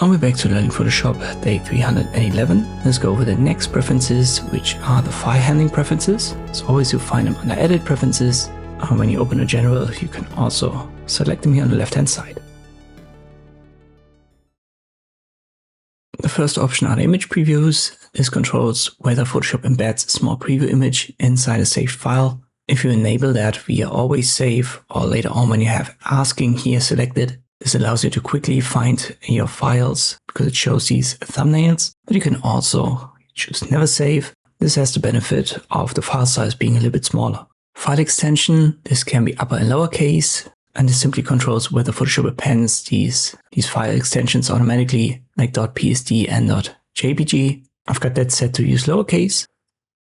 And we're back to learning Photoshop day 311. Let's go over the next preferences, which are the file handling preferences. As always, you'll find them under Edit Preferences. And when you open a general, you can also select them here on the left-hand side. The first option are the image previews. This controls whether Photoshop embeds a small preview image inside a saved file. If you enable that via Always Save, or later on when you have Asking here selected, this allows you to quickly find your files because it shows these thumbnails, but you can also choose Never Save. This has the benefit of the file size being a little bit smaller. File extension, this can be upper and lowercase, and this simply controls whether Photoshop appends these file extensions automatically, like .psd and .jpg. I've got that set to use lowercase.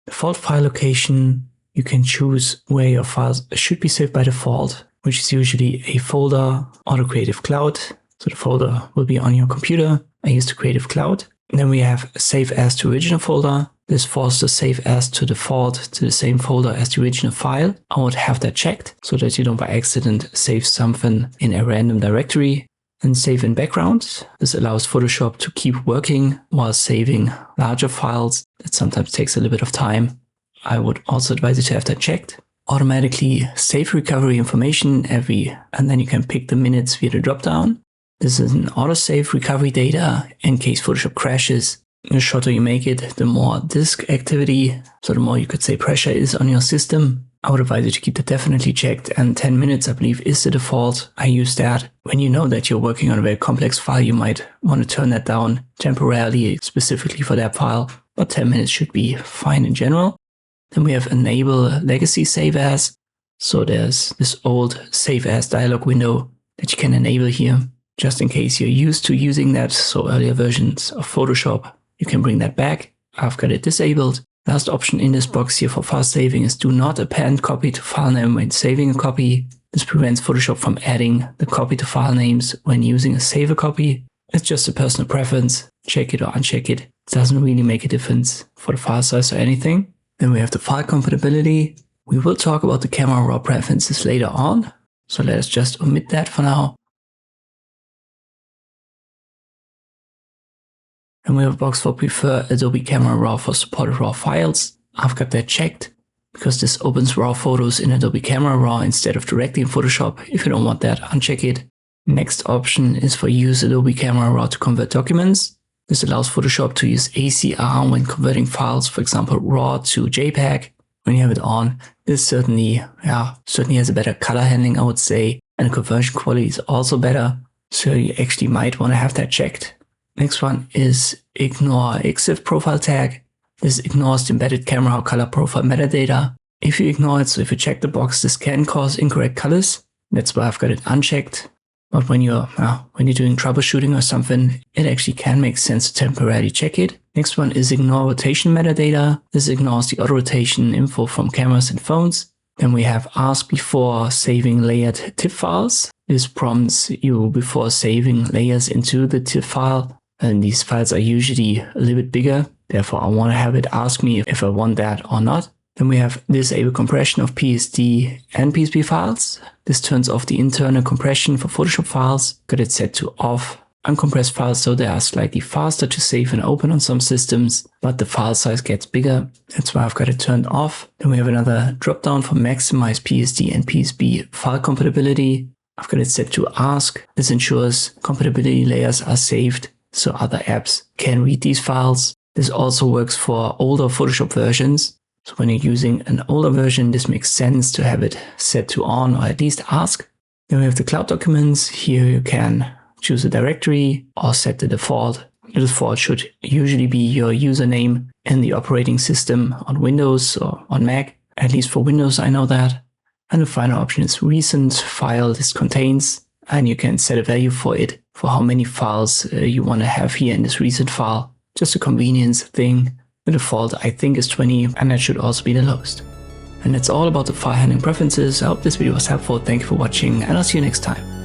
Default file location, you can choose where your files should be saved by default, which is usually a folder or the Creative Cloud. So the folder will be on your computer. I use the Creative Cloud. And then we have Save As to Original Folder. This forces the Save As to default to the same folder as the original file. I would have that checked so that you don't by accident save something in a random directory. And Save in Background. This allows Photoshop to keep working while saving larger files. That sometimes takes a little bit of time. I would also advise you to have that checked. Automatically save recovery information and then you can pick the minutes via the dropdown. This is an autosave recovery data in case Photoshop crashes. The shorter you make it, the more disk activity, so the more you could say pressure is on your system. I would advise you to keep that definitely checked, and 10 minutes I believe is the default. I use that. When you know that you're working on a very complex file, you might want to turn that down temporarily, specifically for that file, but 10 minutes should be fine in general. Then we have Enable Legacy Save As. So there's this old Save As dialog window that you can enable here, just in case you're used to using that. So earlier versions of Photoshop, you can bring that back. I've got it disabled. Last option in this box here for file saving is do not append copy to file name when saving a copy. This prevents Photoshop from adding the copy to file names when using a save a copy. It's just a personal preference. Check it or uncheck it. It doesn't really make a difference for the file size or anything. Then we have the file compatibility. We will talk about the camera raw preferences later on, so let us just omit that for now. And we have a box for Prefer Adobe Camera Raw for supported RAW files. I've got that checked because this opens RAW photos in Adobe Camera Raw instead of directly in Photoshop. If you don't want that, uncheck it. Next option is for use Adobe Camera Raw to convert documents. This allows Photoshop to use ACR when converting files, for example, RAW to JPEG. When you have it on, this certainly has a better color handling, I would say, and the conversion quality is also better. So you actually might want to have that checked. Next one is Ignore EXIF profile tag. This ignores the embedded camera or color profile metadata. If you ignore it, so if you check the box, this can cause incorrect colors. That's why I've got it unchecked. But when you're doing troubleshooting or something, it actually can make sense to temporarily check it. Next one is Ignore rotation metadata. This ignores the auto rotation info from cameras and phones. Then we have Ask before saving layered TIFF files. This prompts you before saving layers into the TIFF file. And these files are usually a little bit bigger. Therefore, I want to have it ask me if I want that or not. Then we have Disable compression of PSD and PSP files. This turns off the internal compression for Photoshop files. Got it set to off. Uncompressed files, so they are slightly faster to save and open on some systems, but the file size gets bigger. That's why I've got it turned off. Then we have another drop down for Maximize PSD and PSP file compatibility. I've got it set to Ask. This ensures compatibility layers are saved so other apps can read these files. This also works for older Photoshop versions. So when you're using an older version, this makes sense to have it set to on or at least ask. Then we have the cloud documents. Here you can choose a directory or set the default. The default should usually be your username in the operating system on Windows or on Mac. At least for Windows, I know that. And the final option is recent file this contains. And you can set a value for it, for how many files you want to have here in this recent file. Just a convenience thing. The default, I think, is 20, and that should also be the lowest. And that's all about the file handling preferences. I hope this video was helpful. Thank you for watching, and I'll see you next time.